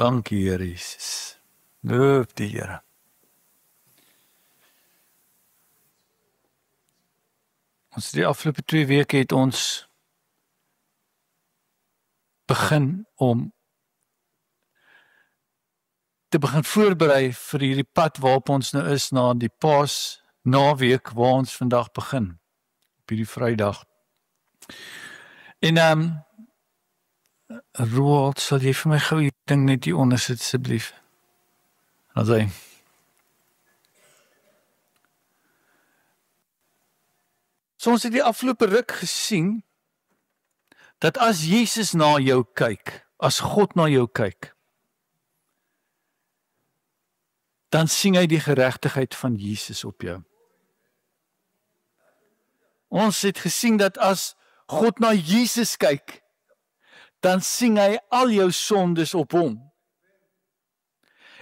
Dankie, Here Jesus. Loof die Here. Ons die afgelope 2 weke het ons begin om te begin voorberei vir hierdie pad waarop ons nou is na die Paas naweek waar ons vandag begin, op hierdie Vrydag. En Roald, sal jy vir my gou die ding net hier onder sit asseblief? As hy So ons het die afgelope ruk gesien dat as Jesus na jou kyk, as God na jou kyk, dan sien hy die geregtigheid van Jesus op jou. Ons het gesien dat as God na Jesus kyk, dan sien hy al jou sondes op hom.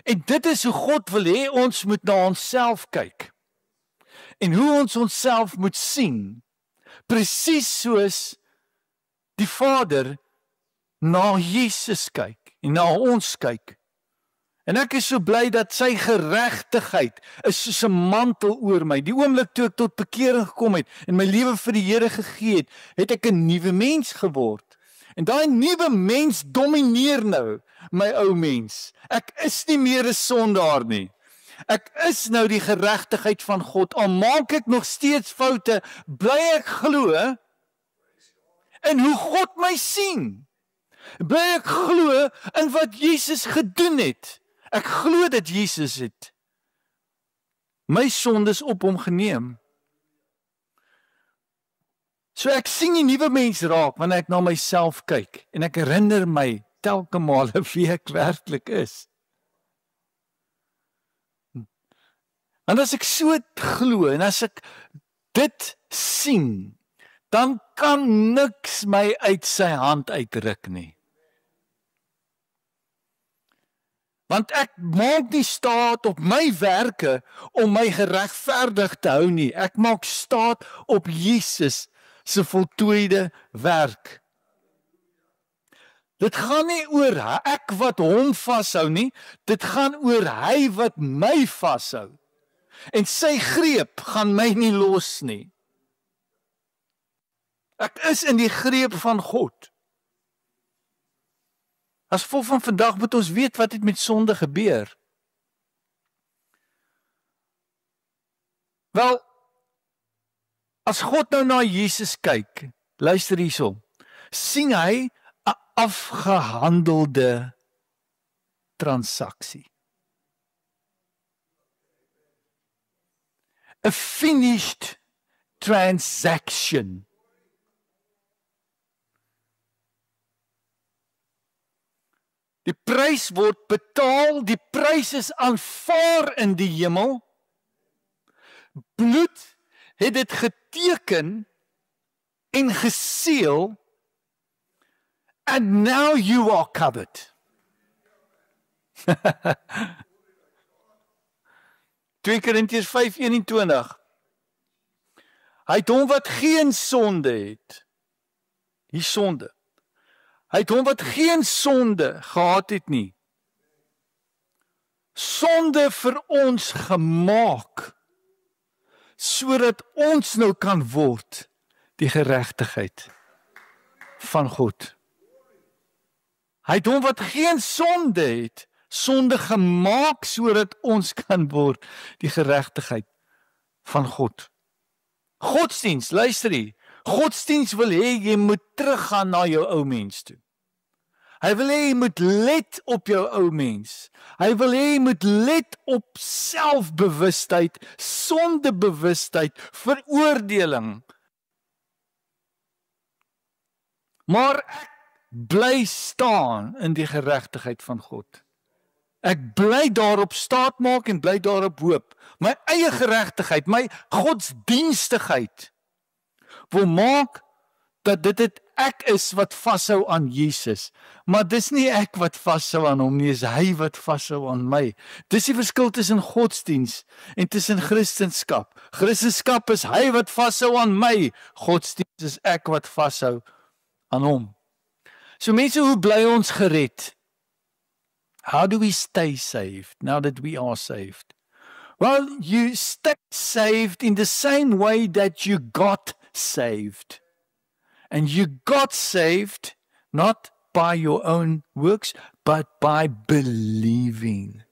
En dit is hoe God wil hê ons moet na onsself kyk. En hoe ons onsself moet sien, presies soos die Vader na Jesus kyk en na ons kyk. En ek is so bly dat sy geregtigheid is soos 'n mantel oor my. Die oomblik toe ek tot bekering gekom het en my lewe vir die Here gegee het, het ek 'n nuwe mens geword. En daai nuwe mens domineer nou my ou mens. Ek is nie meer 'n sondaar nie. Ek is nou die geregtigheid van God. Al maak ek nog steeds foute, bly ek glo in hoe God my sien. Bly ek glo in wat Jesus gedoen het. Ek glo dat Jesus het my sondes op hom geneem. So ek sien die nuwe mens raak wanneer ek na myself kyk en ek herinner my telke male wie ek werklik is. En as ek so glo en as ek dit sien, dan kan niks my uit sy hand uitruk nie. Want ek maak nie staat op my werke om my geregverdig te hou nie. Ek maak staat op Jesus se voltooide werk. Dit gaan nie oor ek wat hom vashou nie, dit gaan oor hy wat my vashou. En sy greep gaan my nie los nie. Ek is in die greep van God. As gevolg van vandag moet ons weet wat het met sonde gebeur. Wel, as God nou na Jesus kyk, luister hierso, sien hy 'n afgehandelde transaksie. A finished transaction. Die prys word betaal, die prys is aanvaar in die hemel. Bloed het dit geteken en geseël. And now you are covered. 2 Korintiërs 5:21. Hy het hom wat geen sonde het. Die sonde. Hy het hom wat geen sonde gehad het nie. Sonde vir ons gemaak, sodat ons nou kan word die geregtigheid van God. Hy het hom wat geen sonde het, sonde gemaak, sodat ons kan word die geregtigheid van God. Godsdiens, luister hier, godsdiens wil hê jy moet teruggaan na jou ou mens toe. Hy wil hê jy moet let op jou ou mens. Hy wil hê jy moet let op selfbewustheid, sondebewustheid, veroordeling. Maar ek bly staan in die geregtigheid van God. Ek bly daarop staat maak en bly daarop hoop. My eie geregtigheid, my godsdienstigheid wil maak dat dit ek is wat vashou aan Jesus. Maar dis nie ek wat vashou aan hom nie, is hy wat vashou aan my. Dis die verskil tussen godsdiens en tussen Christendom. Christendom is hy wat vashou aan my, godsdiens is ek wat vashou aan hom. So mense, hoe bly ons gered? How do we stay saved now that we are saved? Well, you stay saved in the same way that you got saved. And you got saved not by your own works, but by believing.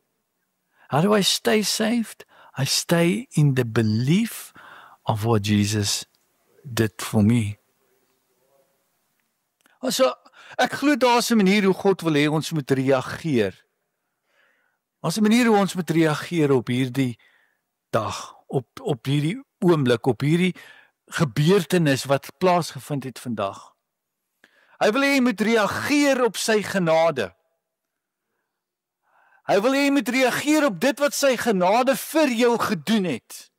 How do I stay saved? I stay in the belief of what Jesus did for me. So, ek glo daar's 'n manier hoe God wil hê ons moet reageer. Daar's 'n manier hoe ons moet reageer op hierdie dag, op hierdie oomblik, op hierdie gebeurtenis wat plaasgevind het vandag. Hy wil hê jy moet reageer op sy genade. Hy wil hê jy moet reageer op dit wat sy genade vir jou gedoen het.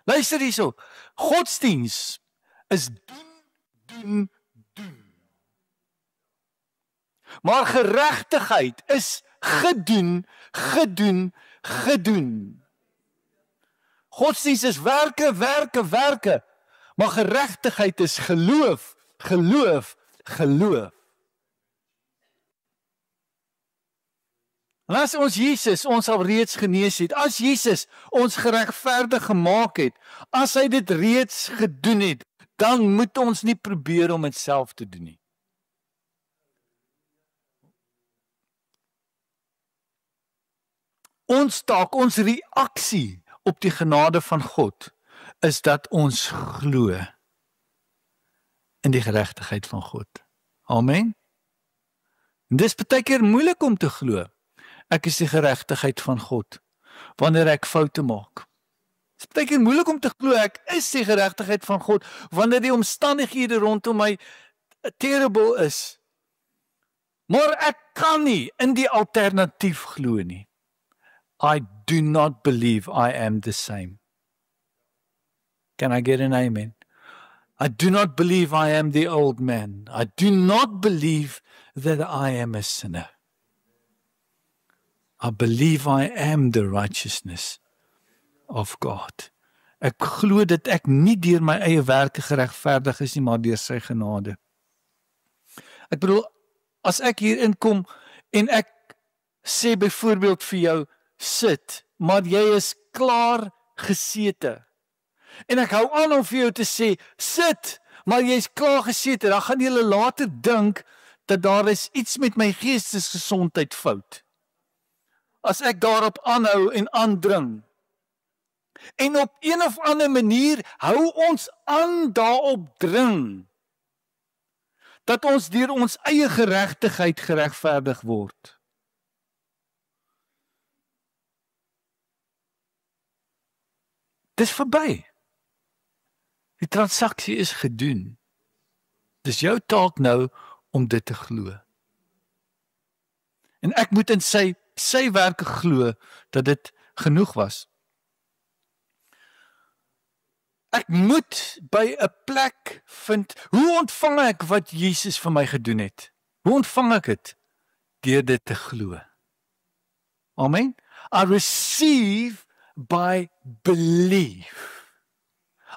Luister hierso, godsdiens is doen. Maar geregtigheid is gedoen. Godsdiens is werke. Maar geregtigheid is geloof. En as ons Jesus ons al reeds genees het, as Jesus ons geregverdig gemaak het, as hy dit reeds gedoen het, dan moet ons nie probeer om dit self te doen nie. Ons taak, ons reaksie op die genade van God is dat ons glo in die geregtigheid van God. Amen. En dis baie keer moeilik om te glo. Ek is die geregtigheid van God wanneer ek foute maak. Dit is baie keer moeilik om te glo ek is die geregtigheid van God wanneer die omstandighede rondom my terrible is. Maar ek kan nie in die alternatief glo nie. I do not believe I am the same. Can I get an amen? I do not believe I am the old man. I do not believe that I am a sinner. I believe I am the righteousness of God. Ek glo dat ek nie deur my eie werke geregverdig is nie, maar deur sy genade. Ek bedoel, as ek hier inkom en ek sê byvoorbeeld vir jou, sit, maar jy is klaar gesete. En ek hou aan om vir jou te sê, sit, maar jy is klaar gesete, dan gaan jy later dink, dat daar is iets met my geestesgesondheid fout. As ek daarop aanhou en aandring. En op een of ander manier, hou ons aan daarop dring, dat ons deur ons eie geregtigheid geregverdig word. Dis verby. Die transaksie is gedoen. Dis jou taak nou om dit te glo. En ek moet in sy werke glo dat dit genoeg was. Ek moet by 'n plek vind, hoe ontvang ek wat Jesus vir my gedoen het? Hoe ontvang ek dit? Deur dit te glo. Amen. I receive by belief.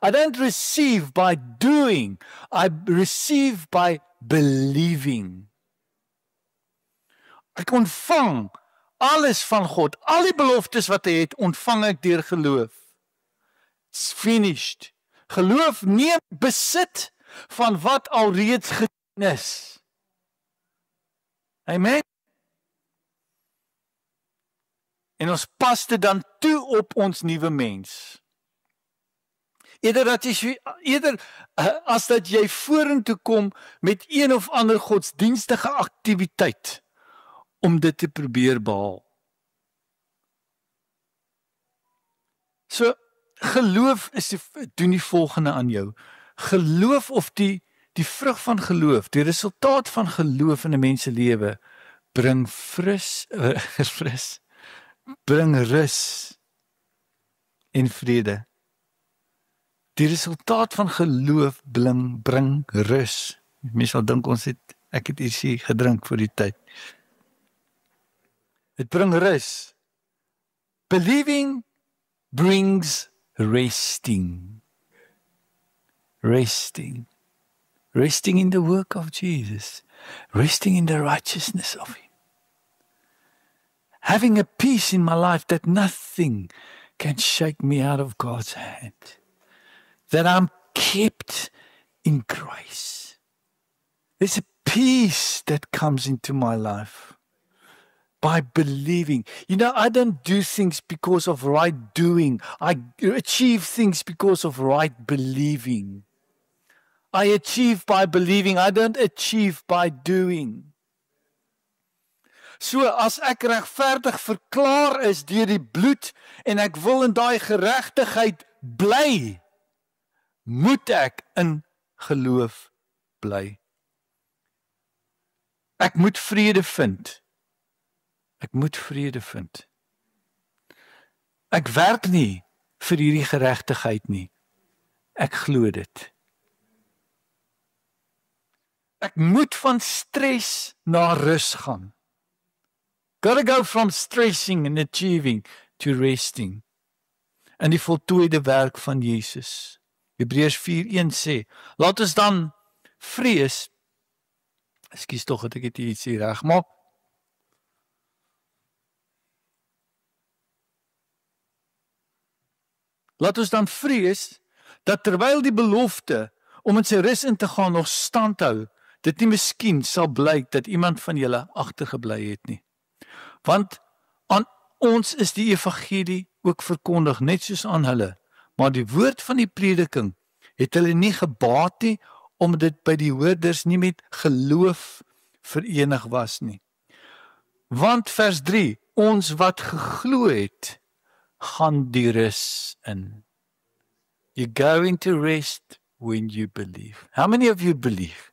I don't receive by doing. I receive by believing. Ek ontvang alles van God. Al die beloftes wat hy het, ontvang ek deur geloof. It's finished. Geloof neem besit van wat alreeds gedoen is. Amen. En ons pas dit dan toe op ons nuwe mens. Eerder as dat jy vorentoe kom met een of ander godsdienstige aktiwiteit om dit te probeer behaal. So, geloof doen die volgende aan jou. Geloof of die vrug van geloof, die resultaat van geloof in 'n mens se lewe bring bring rus en vrede. Die resultaat van geloof bring rus. Mense sal dink ek het ietsie gedrink vir die tyd. Dit bring rus. Believing brings resting. Resting in the work of Jesus. Resting in the righteousness of Him. Having a peace in my life that nothing can shake me out of God's hand. That I'm kept in grace. There's a peace that comes into my life by believing. You know, I don't do things because of right doing. I achieve things because of right believing. I achieve by believing. I don't achieve by doing. So as ek regverdig verklaar is deur die bloed en ek wil in daai geregtigheid bly, moet ek in geloof bly. Ek moet vrede vind. Ek moet vrede vind. Ek werk nie vir hierdie geregtigheid nie. Ek glo dit. Ek moet van stres na rus gaan. Gotta go from stressing and achieving to resting. En die voltooide werk van Jesus. Hebreërs 4:1 sê, laat ons dan vrees. Ekskuus tog dat ek dit iets hier regmaak. Laat ons dan vrees dat terwyl die belofte om in sy rus in te gaan nog standhou, dit nie miskien sal blyk dat iemand van julle agtergebly het nie. Want aan ons is die evangelie ook verkondig, net soos aan hulle. Maar die woord van die prediking het hulle nie gebaat nie, omdat dit by die hoorders nie met geloof verenig was nie. Want vers 3, ons wat geglo het, gaan die rus in. You go into rest when you believe. How many of you believe?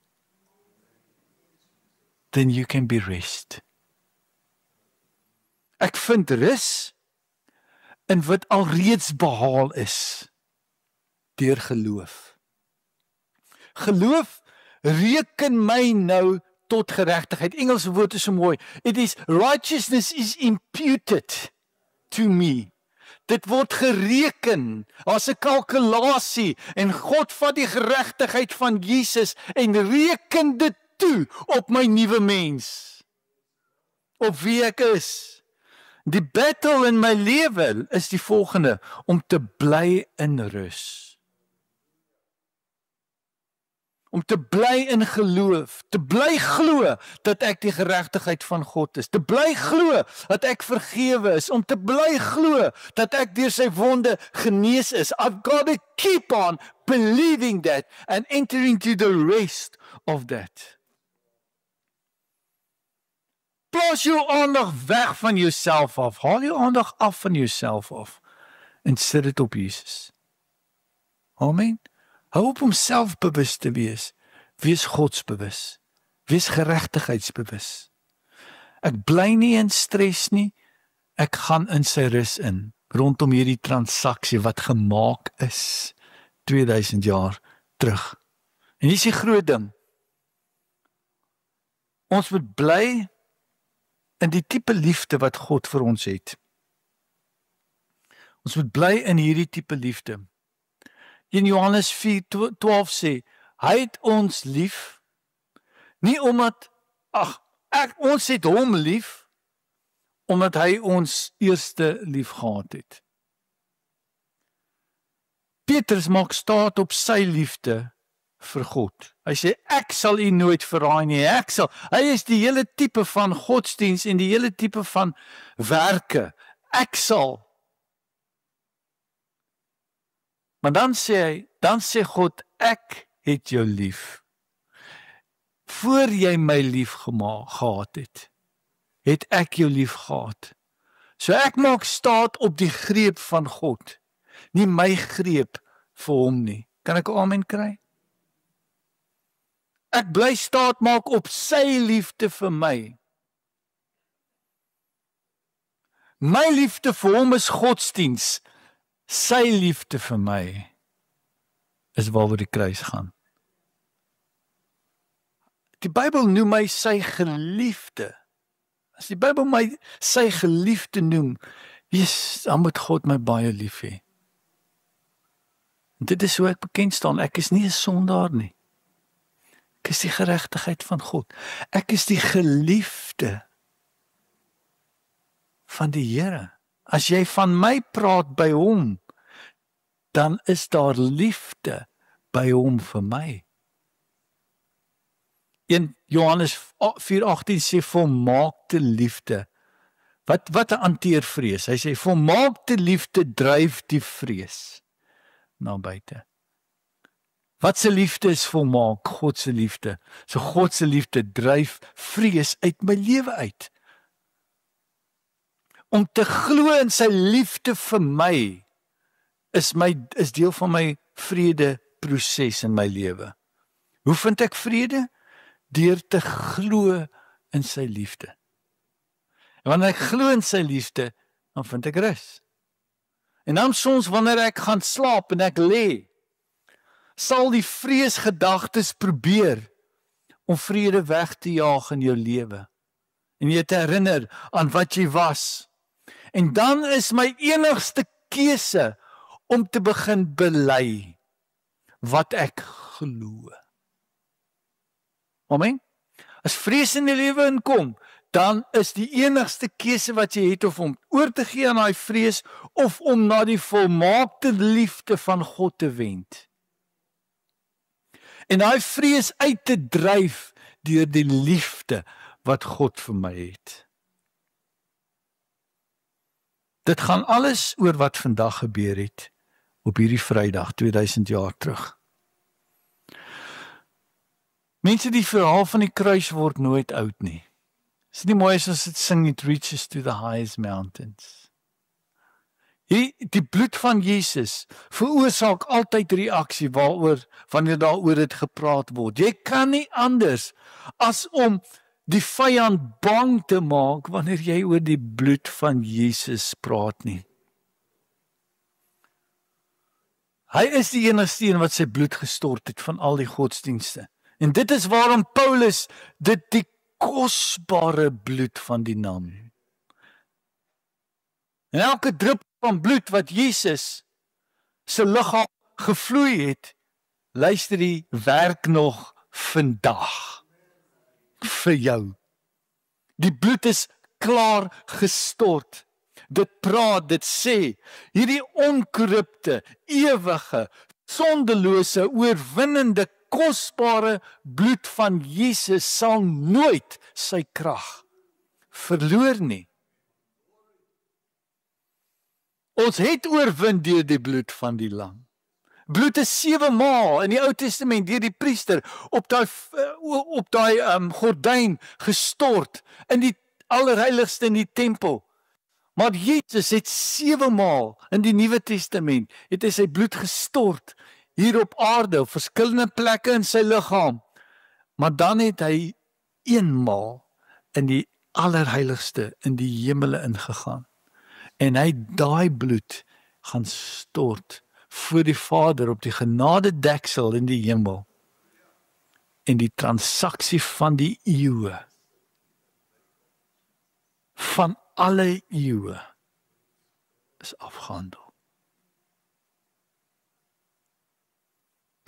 Then you can be rest. Ek vind rus in wat alreeds behaal is deur geloof. Geloof reken my nou tot geregtigheid. Engelse woord is so mooi. It is righteousness is imputed to me. Dit word gereken as 'n kalkulasie en God vat die geregtigheid van Jesus en reken dit toe op my nuwe mens. Op wie ek is. Die battle in my lewe is die volgende, om te bly in rus. Om te bly in geloof, te bly glo dat ek die geregtigheid van God is, te bly glo dat ek vergewe is, om te bly glo dat ek deur sy wonde genees is. I've got to keep on believing that and entering into the rest of that. Plaas jou aandag weg van jouself af. Haal jou aandag af van jouself af. En sit dit op Jesus. Amen. Hou op om selfbewus te wees. Wees godsbewus. Wees geregtigheidsbewus. Ek bly nie in stres nie. Ek gaan in sy rus in. Rondom hierdie transaksie wat gemaak is 2000 jaar terug. En hier is die groot ding. Ons moet bly in die tipe liefde wat God vir ons het. Ons moet bly in hierdie tipe liefde. In Johannes 4:12 sê, hy het ons lief, nie omdat, ons het hom lief, omdat hy ons eerste lief gehad het. Petrus maak staat op sy liefde vir God. Hy sê, ek sal u nooit verraai nie, hy is die hele tipe van godsdiens en die hele tipe van werke, ek sal. Maar dan sê God, ek het jou lief. Voor jy my lief gehad het ek jou lief gehad. So ek maak staat op die greep van God, nie my greep vir hom nie. Kan ek 'n amen kry? Ek bly staat maak op sy liefde vir my. My liefde vir hom is godsdiens. Sy liefde vir my is waaroor die kruis gaan. Die Bybel noem my sy geliefde. As die Bybel my sy geliefde noem, dan moet God my baie lief hê. Dit is hoe ek bekend staan. Ek is nie 'n sondaar nie. Ek is die geregtigheid van God. Ek is die geliefde van die Here. As jy van my praat by hom, dan is daar liefde by hom vir my. 1 Johannes 4:18 sê volmaakte liefde. Wat hanteer vrees? Hy sê volmaakte liefde dryf die vrees na buite. Wat se liefde is volmaak? God se liefde. So God se liefde dryf vrees uit my lewe uit. Om te glo in sy liefde vir my is deel van my vrede proses in my lewe. Hoe vind ek vrede? Deur te glo in sy liefde. En wanneer ek glo in sy liefde, dan vind ek rus. En dan soms wanneer ek gaan slaap en ek lê, sal die vreesgedagtes probeer om vrede weg te jaag in jou lewe. En jy te herinner aan wat jy was. En dan is my enigste keuse om te begin bely wat ek glo. Amen. As vrees in die lewe inkom, dan is die enigste keuse wat jy het of om oor te gee aan daai vrees of om na die volmaakte liefde van God te wend. En daai vrees uit te dryf deur die liefde wat God vir my het. Dit gaan alles oor wat vandag gebeur het op hierdie Vrydag 2000 jaar terug. Mense, die verhaal van die kruis word nooit oud nie. Is nie mooi as ons dit sing, it reaches to the highest mountains. Die bloed van Jesus veroorsaak altyd reaksie wanneer daaroor dit gepraat word. Jy kan nie anders as om die vyand bang te maak wanneer jy oor die bloed van Jesus praat nie. Hy is die enigste een wat sy bloed gestort het van al die godsdienste. En dit is waarom Paulus dit die kosbare bloed van die naam. En elke drup van bloed wat Jesus se liggaam gevloei het, luister die werk nog vandag vir jou. Die bloed is klaar gestort. Dit praat, dit sê, hierdie onkorrupte, ewige, sondelose, oorwinnende, kosbare bloed van Jesus sal nooit sy krag verloor nie. Ons het oorwin deur die bloed van die lam. Bloed is 7 maal in die Ou Testament deur die priester op daai gordyn gestort in die allerheiligste in die tempel. Maar Jesus het 7 maal in die Nuwe Testament het hy sy bloed gestort hier op aarde op verskillende plekke in sy liggaam. Maar dan het hy eenmaal in die allerheiligste in die hemele ingegaan. En hy daai bloed gaan stort voor die Vader op die genadedeksel in die hemel. En die transaksie van die eeue, van alle eeue, is afgehandel.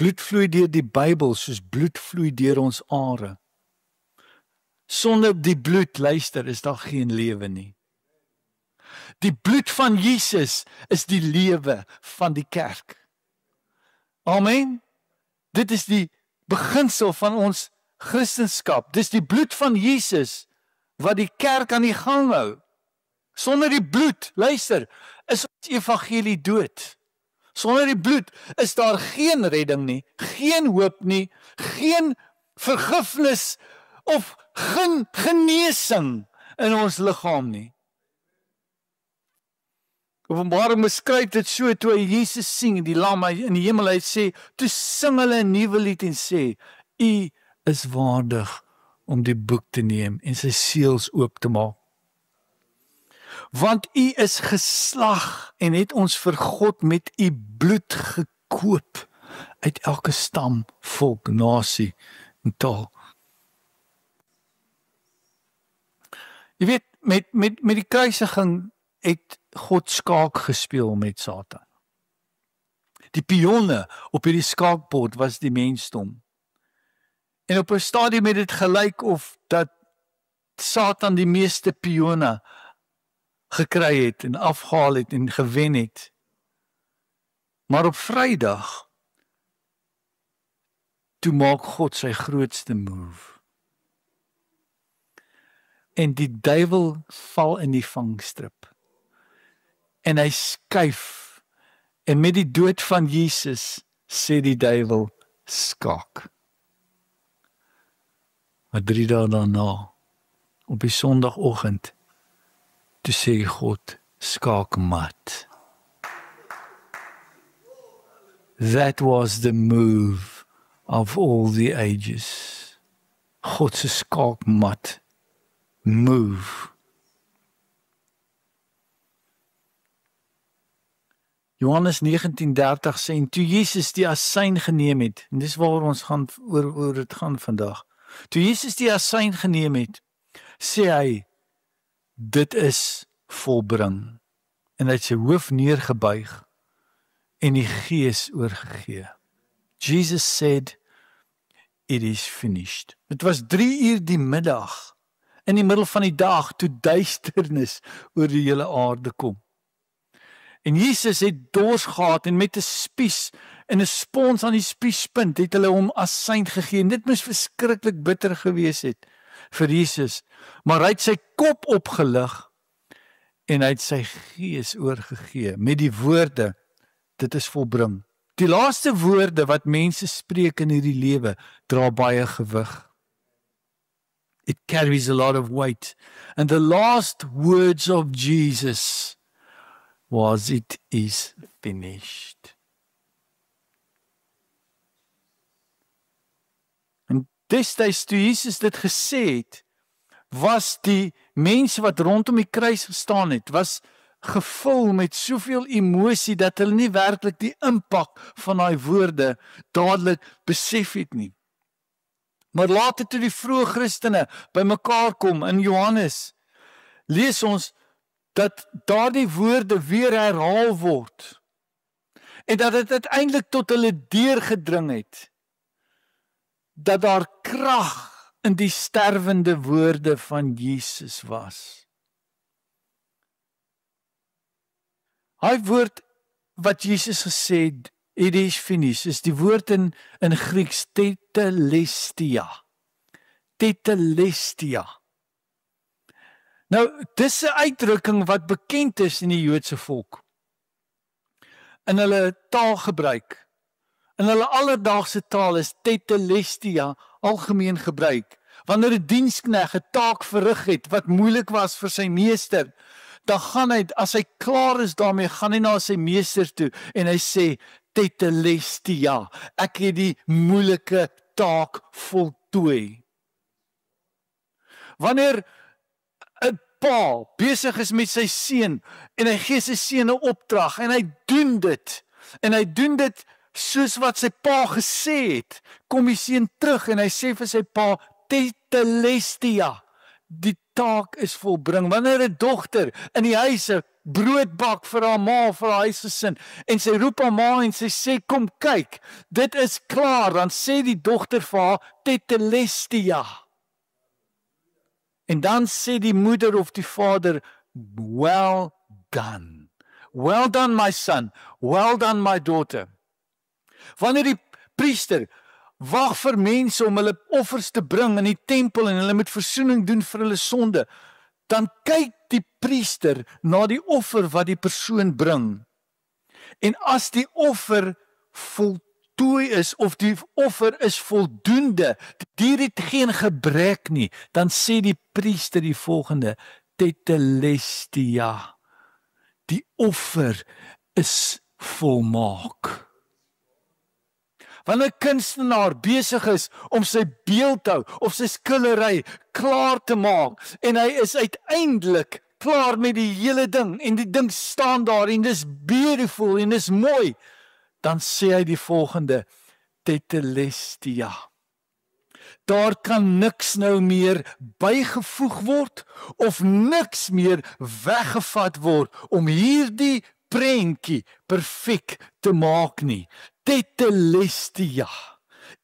Bloed vloei deur die Bybel soos bloed vloei deur ons are. Sonder die bloed, luister, is daar geen lewe nie. Die bloed van Jesus is die lewe van die kerk. Amen. Dit is die beginsel van ons Christendom. Dis die bloed van Jesus wat die kerk aan die gang hou. Sonder die bloed, luister, is ons evangelie dood. Sonder die bloed is daar geen redding nie, geen hoop nie, geen vergifnis of geen genesing in ons liggaam nie. Openbaring beskryf dit so, toe hy Jesus sien, die lam in die hemel, hy sê, toe sing hulle 'n nuwe lied en sê, U is waardig om die boek te neem en sy seels oop te maak. Want U is geslag en het ons vir God met U bloed gekoop uit elke stam, volk, nasie en taal. Jy weet, met die kruisiging het God skaak gespeel met Satan. Die pionne op hierdie skaakbord was die mensdom. En op 'n stadium het dit gelyk of dat Satan die meeste pionne gekry het en afgehaal het en gewen het. Maar op Vrydag, toe maak God sy grootste move. En die duiwel val in die vangstrip. En hy skuif. En met die dood van Jesus sê die duiwel skaak. Maar 3 dae daarna, op die Sondagoggend, toe sê God, skaak mat. That was the move of all the ages. God se skaak mat move. Johannes 19:30 sê, en toe Jesus die asyn geneem het, en dis waar ons gaan oor dit gaan vandag. Toe Jesus die asyn geneem het, sê hy, dit is volbring. En hy het sy hoof neergebuig en die gees oorgegee. Jesus said, it is finished. Dit was 3 uur die middag, in die middel van die dag, toe duisternis oor die hele aarde kom. En Jesus het dors gehad en met 'n spies en 'n spons aan die spiespunt het hulle hom asyn gegee. En dit moes verskriklik bitter gewees het vir Jesus. Maar hy het sy kop opgelig en hy het sy gees oorgegee met die woorde, dit is volbring. Die laaste woorde wat mense spreek in hierdie lewe dra baie gewig. It carries a lot of weight. And the last words of Jesus was, it is finished. En destyds toe Jesus dit gesê het, was die mense wat rondom die kruis gestaan het, was gevul met soveel emosie dat hulle nie werklik die impak van daai woorde dadelik besef het nie. Maar later toe die vroeë Christene bymekaar kom in Johannes, lees ons dat daardie woorde weer herhaal word en dat dit uiteindelik tot hulle deurgedring het, dat daar krag in die sterwende woorde van Jesus was. Hy woord wat Jesus gesê het, it is finished, is die woord in Grieks tetelestia. Tetelestia. Nou, dis 'n uitdrukking wat bekend is in die Joodse volk. In hulle taalgebruik, in hulle alledaagse taal is tetelestia algemeen gebruik. Wanneer 'n dienskneg 'n taak verrig het wat moeilik was vir sy meester, dan gaan hy, as hy klaar is daarmee, gaan hy na sy meester toe en hy sê, tetelestia, ek het die moeilike taak voltooi. Wanneer 'n pa besig is met sy seun en hy gee sy seun 'n opdrag en hy doen dit soos wat sy pa gesê het, kom die seun terug en hy sê vir sy pa, tetelestia, die taak is volbring. Wanneer 'n dogter in die huis 'n brood bak vir haar ma, vir haar huisgesin, en sy roep haar ma en sy sê, kom kyk, dit is klaar, dan sê die dogter vir haar, tetelestia. En dan sê die moeder of die vader, well done. Well done my son, well done my daughter. Wanneer die priester wag vir mense om hulle offers te bring in die tempel en hulle moet versoening doen vir hulle sonde, dan kyk die priester na die offer wat die persoon bring. En as die offer voltooi is, of die offer is voldoende, die het geen gebrek nie, dan sê die priester die volgende, tetelestia, die offer is volmaak. Wanneer 'n kunstenaar besig is om sy beeldhou of sy skildery klaar te maak en hy is uiteindelik klaar met die hele ding en die ding staan daar en dis beautiful en dis mooi, dan sê hy die volgende, tetelestia. Daar kan niks nou meer bygevoeg word of niks meer weggevat word om hierdie prentjie perfek te maak nie. Tetelestia.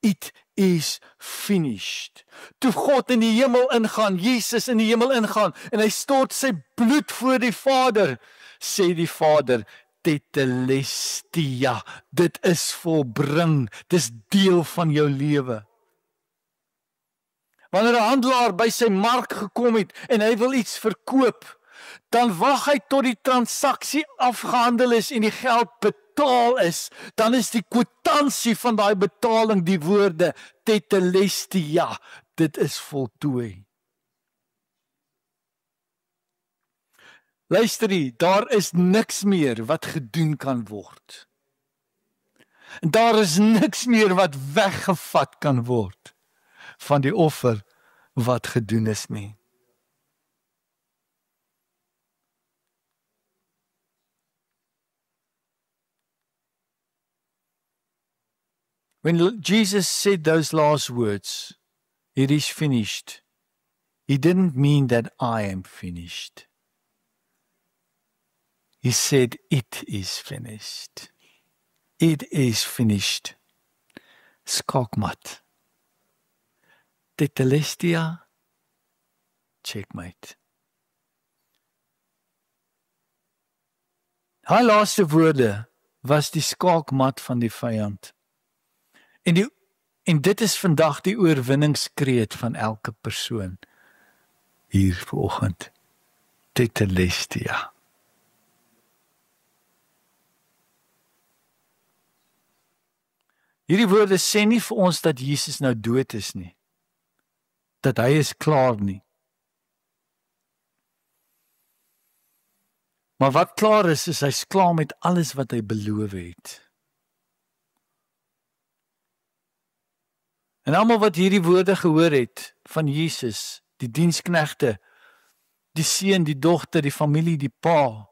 It is finished. Toe God in die hemel ingaan, Jesus in die hemel ingaan, en hy stort sy bloed voor die Vader, sê die Vader, tetelestia, dit is volbring, dit is deel van jou lewe. Wanneer 'n handelaar by sy mark gekom het, en hy wil iets verkoop, dan wag hy tot die transaksie afgehandel is en die geld betaal is, dan is die kwitansie van daai betaling die woorde tetelestia, dit is voltooi. Luister hier, daar is niks meer wat gedoen kan word. En daar is niks meer wat weggevat kan word van die offer wat gedoen is nie. When Jesus said those last words, it is finished, he didn't mean that I am finished. He said, it is finished. It is finished. Skakmat. Tetelestia, checkmate. Haar laaste woorde was die skaakmat van die vyand. En dit is vandag die oorwinningskreet van elke persoon hier vanoggend. Tetelestia. Hierdie woorde sê nie vir ons dat Jesus nou dood is nie. Dat hy is klaar nie. Maar wat klaar is hy's klaar met alles wat hy beloof het. En almal wat hierdie woorde gehoor het van Jesus, die diensknegte, die seun, die dogter, die familie, die pa,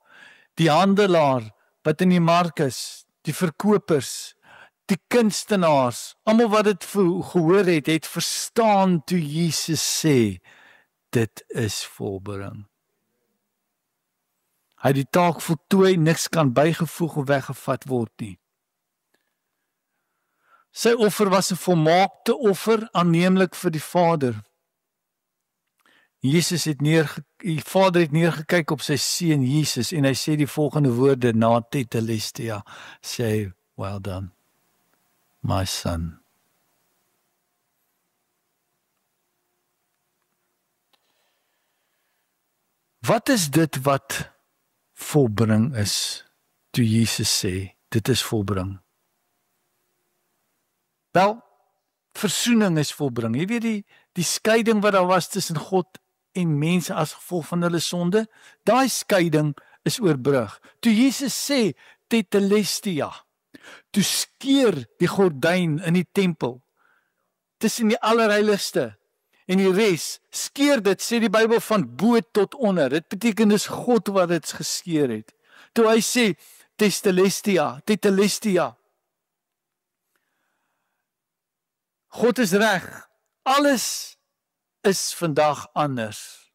die handelaar wat in die mark is, die verkopers, die kunstenaars, almal wat dit gehoor het verstaan toe Jesus sê, dit is volbring. Hy het die taak voltooi, niks kan bygevoeg of weggevat word nie. Sy offer was 'n volmaakte offer, aanneemlik vir die Vader. Die Vader het neergekyk op sy seun Jesus en hy sê die volgende woorde na tetelestia, sê, well done, my son. Wat is dit wat volbring is, toe Jesus sê, dit is volbring? Wel, versoening is volbring. Jy weet die skeiding wat daar was tussen God en mense as gevolg van hulle sonde, daai skeiding is oorbrug. Toe Jesus sê, tetelestia, toe skeer die gordyn in die tempel, tussen die allerheiligste en die res, skeer dit, sê die Bybel, van bo tot onder. Dit beteken dis God wat dit geskeer het. Toe hy sê, tetelestia, God is reg, alles is vandag anders.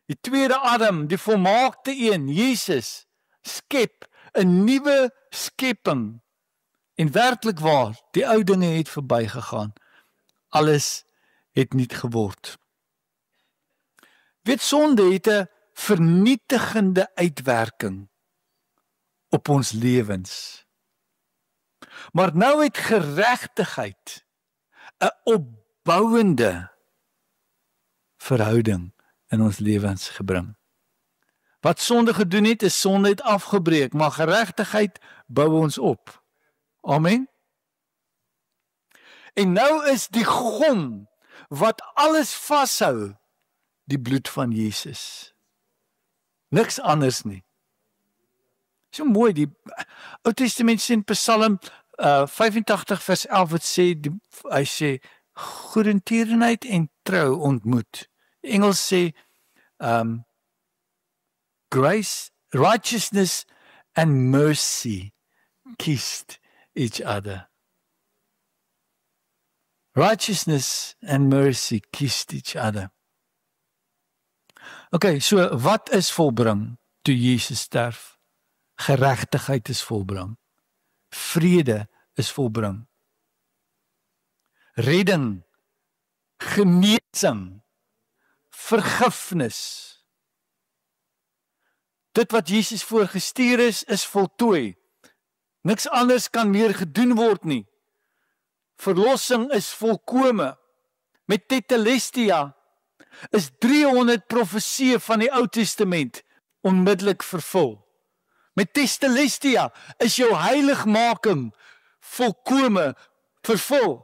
Die tweede Adam, die volmaakte een, Jesus, skep 'n nuwe skepping. En werklik waar, die ou dinge het verbygegaan. Alles het nuut geword. Weet, sonde het 'n vernietigende uitwerking op ons lewens. Maar nou het geregtigheid 'n opbouende verhouding in ons lewens gebring. Wat sonde gedoen het, is sonde het afgebreek, maar geregtigheid bou ons op. Amen. En nou is die gom wat alles vashou, die bloed van Jesus. Niks anders nie. So mooi, die Ou Testament sê in Psalm 85 vers 11 wat sê, hy sê, goedertierenheid en trou ontmoet. Die Engels sê, grace, righteousness and mercy kissed each other. Righteousness and mercy kissed each other. Okay, so wat is volbring toe Jesus sterf? Geregtigheid is volbring. Vrede is volbring. redding, genesing, vergifnis. Dit wat Jesus voorgestuur is voltooi. Niks anders kan meer gedoen word nie. Verlossing is volkome. Met tetelestia is 300 profesieë van die Ou Testament onmiddellik vervul. Met tetelestia is jou heiligmaking volkome vervul.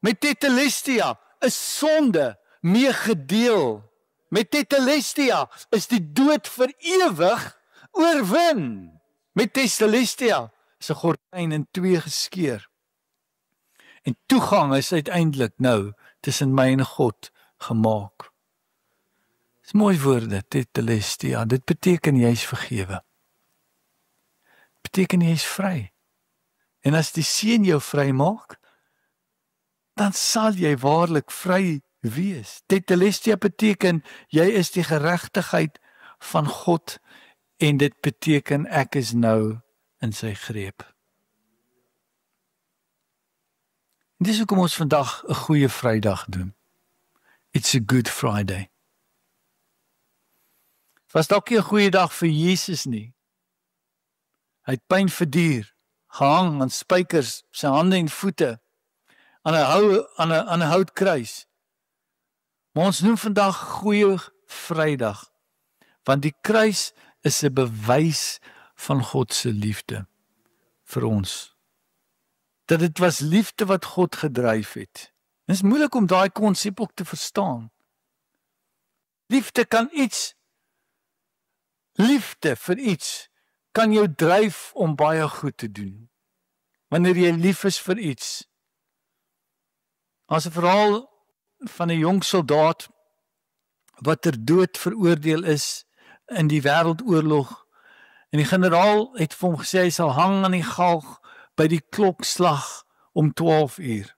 Met tetelestia is sonde meegedeel. Met tetelestia is die dood vir ewig oorwin. Met tetelestia is 'n gordyn in 2 geskeur. En toegang is uiteindelik nou tussen my en God gemaak. Dis mooi woorde, tetelestia. Dit beteken jy is vergewe. Beteken jy is vry. En as die Seun jou vry maak, dan sal jy waarlik vry wees. Tetelestia beteken jy is die geregtigheid van God en dit beteken ek is nou in sy greep. En dis hoekom ons vandag 'n goeie Vrydag doen. It's a good Friday. Was dalk nie 'n goeie dag vir Jesus nie. Hy het pyn verduur, gehang aan spykers, sy hande en voete aan 'n houtkruis. Maar ons noem vandag goeie Vrydag, want die kruis is 'n bewys van God se liefde vir ons. Dat dit was liefde wat God gedryf het. Dit is moeilik om daai konsep ook te verstaan. Liefde vir iets kan jou dryf om baie goed te doen. Wanneer jy lief is vir iets. As 'n verhaal van 'n jong soldaat wat ter dood veroordeel is in die Wêreldoorlog. En die generaal het vir hom gesê hy sal hang aan die galg by die klokslag om 12 uur.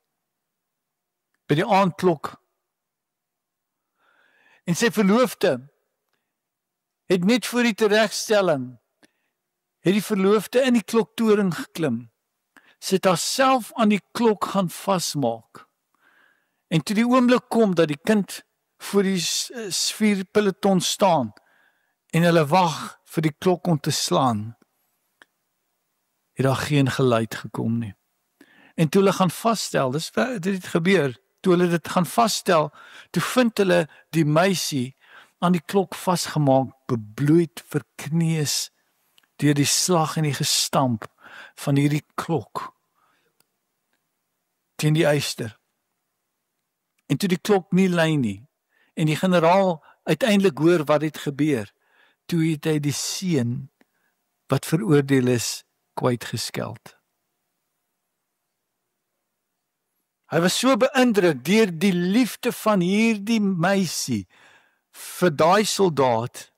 By die aandklok. En sy verloofde het net voor die teregstelling het die verloofde in die kloktoring geklim. Sy het haarself aan die klok gaan vasmaak. En toe die oomblik kom dat die kind voor die vuurpeloton staan en hulle wag vir die klok om te slaan, het daar geen geluid gekom nie. En toe hulle gaan vasstel, dit het gebeur, toe hulle dit gaan vasstel, toe vind hulle die meisie aan die klok vasgemaak, bebloeid, verkneus deur die slag en die gestamp van hierdie klok teen die yster. En toe die klok nie lui nie, en die generaal uiteindelik hoor wat het gebeur, toe het hy die seun wat veroordeel is, kwytgeskeld. Hy was so beïndruk deur die liefde van hierdie meisie vir daai soldaat,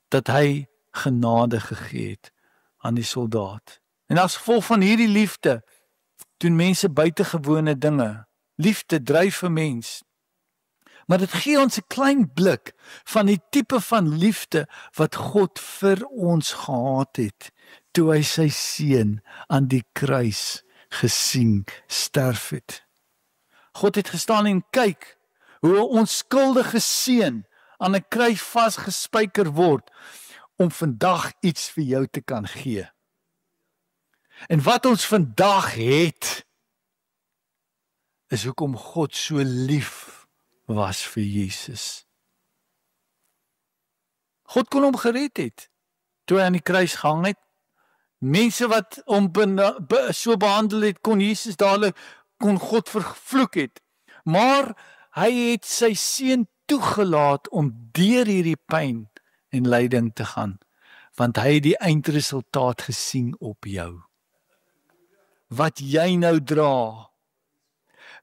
dat hy genade gegee het aan die soldaat. En as gevolg van hierdie liefde, doen mense buitengewone dinge. Liefde dryf 'n mens. Maar dit gee ons 'n klein blik van die tipe van liefde wat God vir ons gehad het, toe hy sy seun aan die kruis gesien sterf het. God het gestaan en kyk hoe 'n onskuldige seun aan 'n kruis vasgespijker word, om vandag iets vir jou te kan gee. En wat ons vandag het, is hoekom God so lief was vir Jesus. God kon hom gered het, toe hy aan die kruis gehang het. Mense wat hom so behandel het, kon Jesus dadelik, kon God vervloek het. Maar hy het sy seun toegelaat om deur hierdie pyn en lyding te gaan, want hy het die eindresultaat gesien op jou. Wat jy nou dra,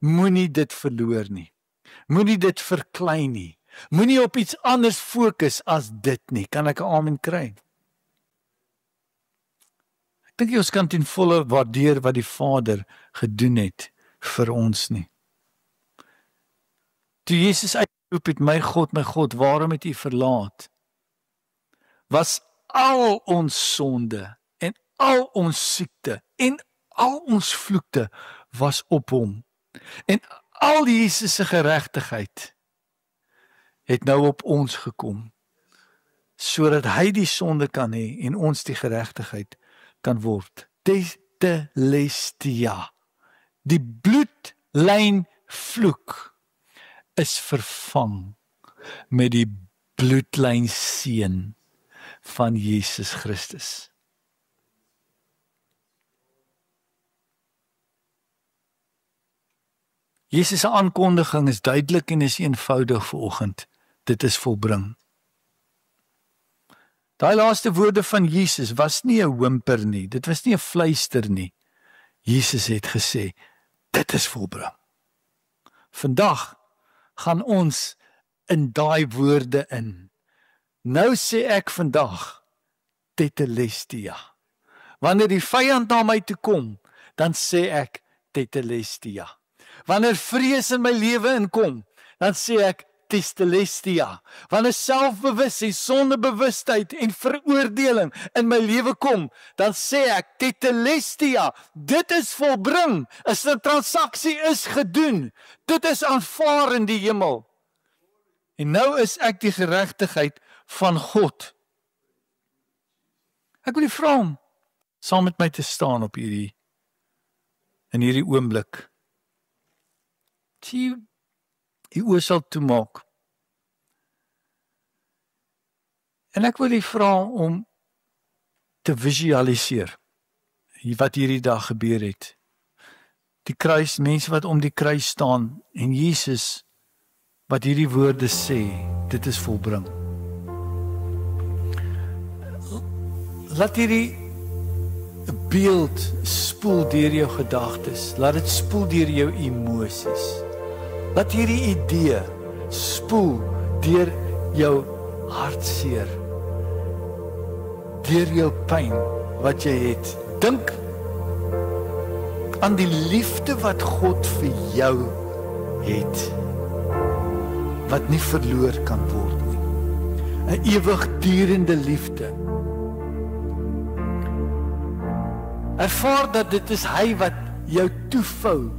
moenie dit verloor nie. Moenie dit verklein nie. Moenie op iets anders fokus as dit nie. Kan ek 'n amen kry? Ek dink ons kan ten volle waardeer wat die Vader gedoen het vir ons nie. Toe Jesus uitroep het, my God, waarom het U verlaat? Was al ons sonde en al ons siekte en al ons vloekte was op hom. En al Jesus se geregtigheid het nou op ons gekom, sodat hy die sonde kan hê en ons die geregtigheid kan word. Tetelestia. Die bloedlyn vloek is vervang met die bloedlyn seën van Jesus Christus. Jesus se aankondiging is duidelik en is eenvoudig vanoggend. Dit is volbring. Daai laaste woorde van Jesus was nie 'n whimper nie, dit was nie 'n fluister nie. Jesus het gesê, dit is volbring. Vandag gaan ons in daai woorde in. Nou sê ek vandag, tetelestia. Wanneer die vyand na my toe kom, dan sê ek, tetelestia. Wanneer vrees in my lewe inkom, dan sê ek, tetelestia. Wanneer selfbewusheid, sondebewustheid en veroordeling in my lewe kom, dan sê ek, tetelestia. Dit is volbring. As 'n transaksie is gedoen, dit is aanvaar in die hemel. En nou is ek die geregtigheid van God. Ek wil vra om saam met my te staan op in hierdie oomblik. Die oë sal toemaak. En ek wil vra om te visualiseer wat hierdie dag gebeur het. Die kruis, mense wat om die kruis staan en Jesus wat hierdie woorde sê, dit is volbring. Laat hierdie beeld spoel deur jou gedagtes, laat dit spoel deur jou emosies. Laat hierdie idee spoel deur jou hartseer, deur jou pyn wat jy het. Dink aan die liefde wat God vir jou het, wat nie verloor kan word nie. 'n ewigdurende liefde. Ervaar dat dit is hy wat jou toevou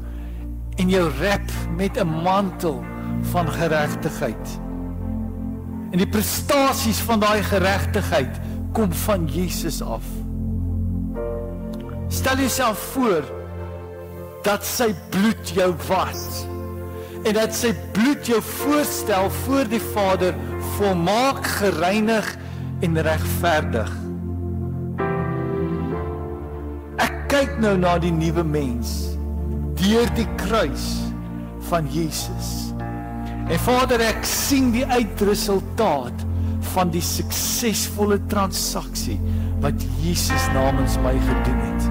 en jou rep met 'n mantel van geregtigheid. En die prestasies van daai geregtigheid kom van Jesus af. Stel jouself voor dat sy bloed jou was en dat sy bloed jou voorstel voor die Vader volmaak, gereinig en regverdig. Ek kyk nou na die nuwe mens deur die kruis van Jesus. En Vader, ek sien die uitresultaat van die suksesvolle transaksie wat Jesus namens my gedoen het.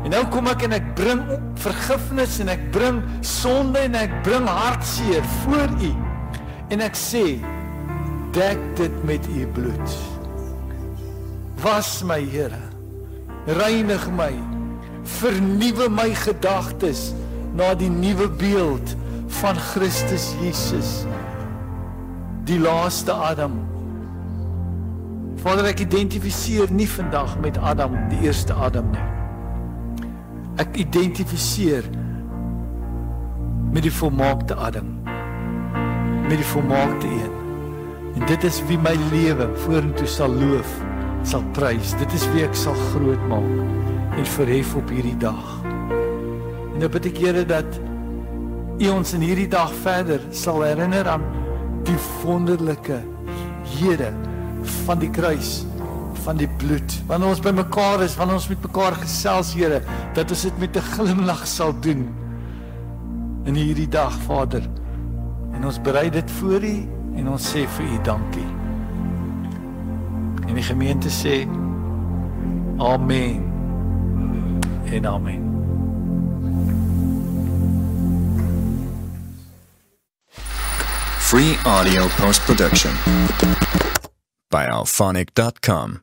En nou kom ek en ek bring vergifnis en ek bring sonde en ek bring hartseer voor U. En ek sê, dek dit met U bloed. Was my Here, reinig my, vernuwe my gedagtes na die nuwe beeld van Christus Jesus, die laaste Adam. Vader, ek identifiseer nie vandag met Adam, die eerste Adam nie. Ek identifiseer met die volmaakte Adam, met die volmaakte een. En dit is wie my lewe vorentoe sal loof, sal prys. Dit is wie ek sal groot maak en verhef op hierdie dag. En nou bid ek, Here, dat U ons in hierdie dag verder sal herinner aan die wonderlike hede van die kruis, van die bloed. Wanneer ons by mekaar is, wanneer ons met mekaar gesels, Here, dat ons dit met 'n glimlag sal doen in hierdie dag, Vader. En ons berei dit voor U en ons sê vir U dankie. En die gemeente sê amen en amen. Free audio post-production by alphonic.com.